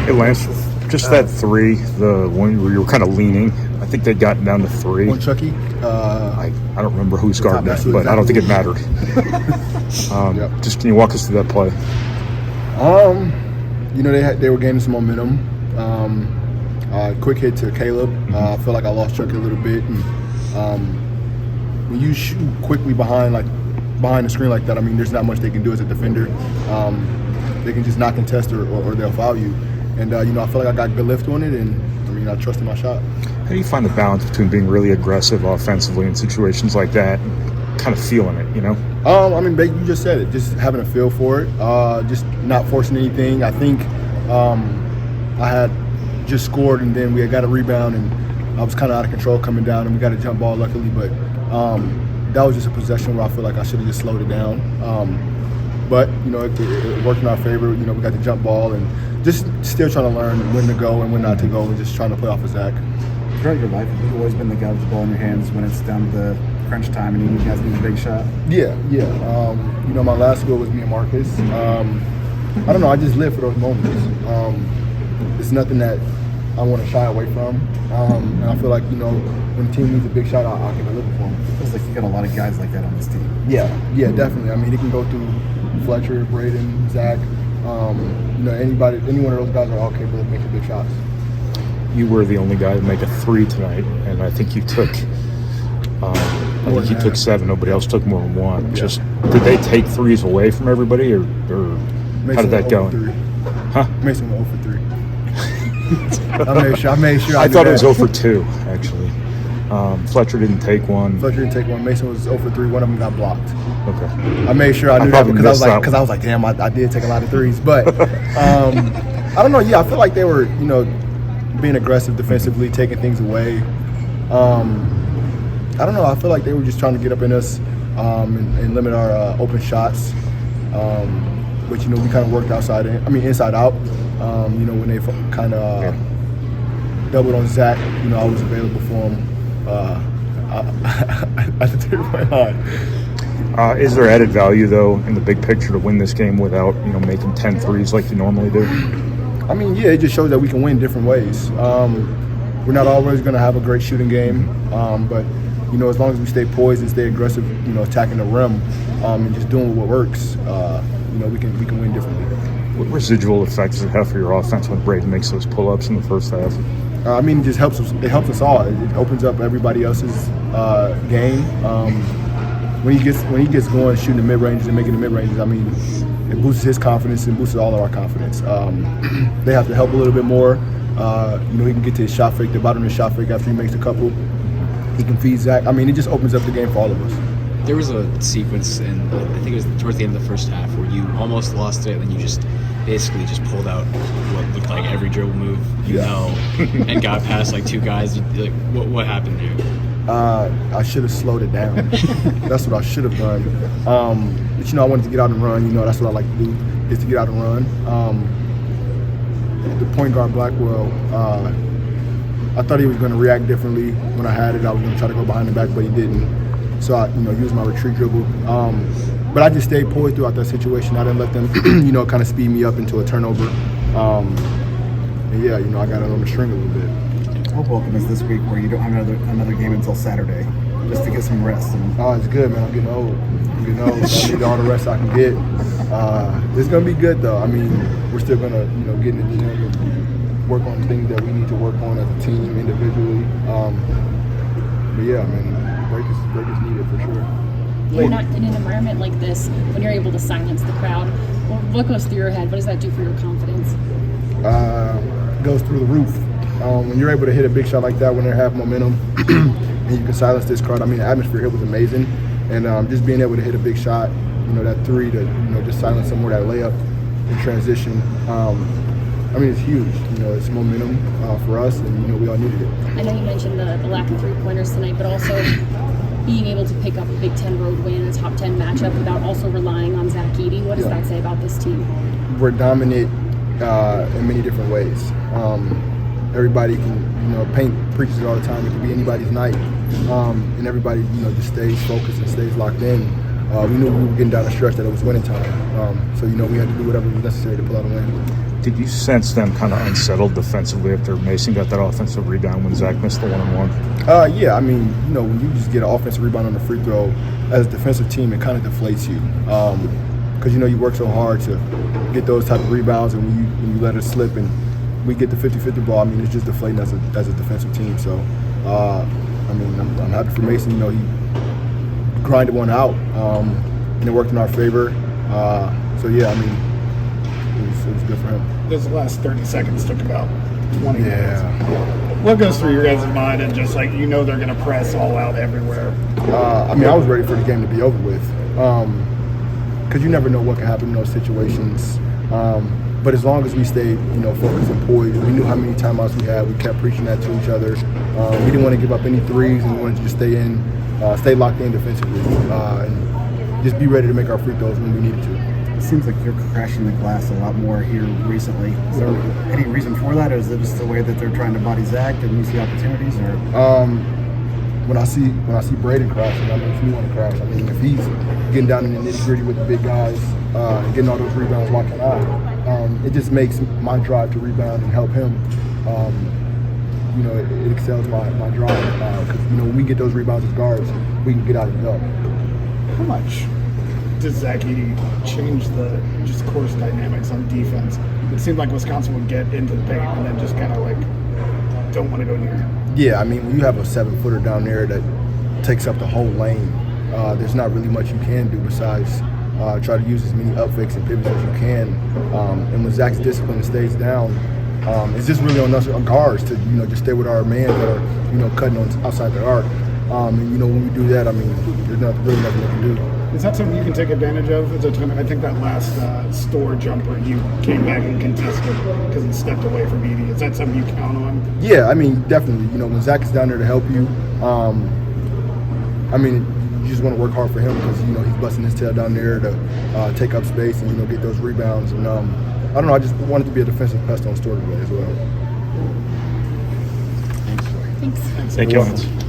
Hey, Lance, just that three, the one where you were kind of leaning. I think they'd gotten down to three. On Chucky? I don't remember who's guarding that, but I don't think it mattered. Just can you walk us through that play? They were gaining some momentum. Quick hit to Caleb. I feel like I lost Chucky a little bit. And, when you shoot quickly behind the screen like that, I mean, there's not much they can do as a defender. They can just not contest or they'll foul you. And, I feel like I got good lift on it, and, I trusted my shot. How do you find the balance between being really aggressive offensively in situations like that and kind of feeling it, You just said it, just having a feel for it, just not forcing anything. I think I had just scored, and then we had got a rebound, and I was kind of out of control coming down, and we got a jump ball luckily, but that was just a possession where I feel like I should have just slowed it down. But it worked in our favor. We got the jump ball, and just still trying to learn when to go and when not to go, and just trying to play off of Zach. Throughout your life, you've always been the guy with the ball in your hands when it's down to the crunch time and you guys need a big shot. Yeah. My last goal was me and Marcus. I don't know. I just live for those moments. It's nothing that I want to shy away from. And I feel like, when the team needs a big shot, I can deliver for them. It feels like you got a lot of guys like that on this team. Yeah, definitely. I mean, it can go through Fletcher, Braden, Zach. Any one of those guys are all capable of making big shots. You were the only guy to make a three tonight, and I think you took took 7. Nobody else took more than 1. Yeah. Just did they take threes away from everybody, or how did that go? Huh? Mason went 0 for 3. I made sure. I thought it was 0 for 2 actually. Fletcher didn't take one. Mason was 0 for 3. One of them got blocked. Okay. I made sure I knew that because I was like, damn, I did take a lot of threes, but I don't know. Yeah, I feel like they were, being aggressive defensively, taking things away. I don't know. I feel like they were just trying to get up in us and limit our open shots. But we kind of worked inside out. When they kind of doubled on Zach, I was available for him at the 3-point line. Is there added value though in the big picture to win this game without making 10 threes like you normally do? It just shows that we can win different ways. We're not always going to have a great shooting game, but as long as we stay poised and stay aggressive, attacking the rim and just doing what works, we can win differently. What residual effects does it have for your offense when Braden makes those pull-ups in the first half? It just helps us. It helps us all. It opens up everybody else's game. When he gets going, shooting the mid ranges and making the mid ranges, it boosts his confidence and boosts all of our confidence. They have to help a little bit more. He can get to his shot fake, the bottom of his shot fake after he makes a couple. He can feed Zach. It just opens up the game for all of us. There was a sequence I think it was towards the end of the first half, where you almost lost it, and then you just basically pulled out what looked like every dribble move and got past like 2 guys. What happened there? I should have slowed it down. That's what I should have done. But I wanted to get out and run. That's what I like to do, is to get out and run. The point guard Blackwell, I thought he was going to react differently when I had it. I was going to try to go behind the back, but he didn't. So I, used my retreat dribble. But I just stayed poised throughout that situation. I didn't let them, kind of speed me up into a turnover. I got it on the string a little bit. How welcome is this week where you don't have another game until Saturday, just to get some rest? It's good, man. I'm getting old. I need all the rest I can get. It's gonna be good though. We're still gonna, get in the gym and work on things that we need to work on as a team, individually. Break is needed for sure. You're not in an environment like this when you're able to silence the crowd. What goes through your head? What does that do for your confidence? Goes through the roof. When you're able to hit a big shot like that, when they have momentum, and you can silence this crowd. The atmosphere here was amazing, and just being able to hit a big shot, that 3 to just silence some more, that layup in transition. It's huge. It's momentum for us, and we all needed it. I know you mentioned the lack of 3-pointers tonight, but also being able to pick up a Big Ten road win, a top 10 matchup, without also relying on Ross-Ade. What does that say about this team? We're dominant in many different ways. Everybody can, paint preaches it all the time. It can be anybody's night, and everybody, just stays focused and stays locked in. we knew we were getting down the stretch that it was winning time. So, we had to do whatever was necessary to pull out a win. Did you sense them kind of unsettled defensively after Mason got that offensive rebound when Zach missed the one-on-one? Yeah, I mean, when you just get an offensive rebound on the free throw, as a defensive team, it kind of deflates you. Because, you work so hard to get those type of rebounds, and when you let it slip and we get the 50-50 ball, I mean, it's just deflating as a defensive team. So, I mean, I'm happy for Mason. He grinded one out, and it worked in our favor. So, yeah, I mean, it was good for him. Those last 30 seconds took about 20 minutes. Yeah. What goes through your guys' mind and just like, they're going to press all out everywhere? I mean, I was ready for the game to be over with. Because you never know what can happen in those situations. But as long as we stayed, focused and poised, we knew how many timeouts we had. We kept preaching that to each other. We didn't want to give up any threes, and we wanted to just stay locked in defensively, and just be ready to make our free throws when we needed to. It seems like you're crashing the glass a lot more here recently. Is there any reason for that, or is it just the way that they're trying to body Zach and you see opportunities? Or when I see Braden crashing, I know if you want to crash. I mean, if he's getting down in the nitty-gritty with the big guys and getting all those rebounds, why can't I? It just makes my drive to rebound and help him. It excels my drive because when we get those rebounds as guards, we can get out and go. How much does Zach-Ade change the just course dynamics on defense? It seemed like Wisconsin would get into the paint and then just kind of like don't want to go near. Yeah, I mean, when you have a 7-footer down there that takes up the whole lane, there's not really much you can do besides try to use as many up fakes and pivots as you can. And when Zach's discipline stays down, it's just really on us, on guards, to just stay with our man that are cutting on outside the arc. And when we do that, I mean, there's really nothing we can do. Is that something you can take advantage of? I think that last store jumper you came back and contested because he stepped away from Edie. Is that something you count on? Yeah, I mean, definitely. When Zach is down there to help you, I mean, you just want to work hard for him because he's busting his tail down there to take up space and get those rebounds. And I don't know, I just wanted to be a defensive pest on store today as well. Thanks. Thank you.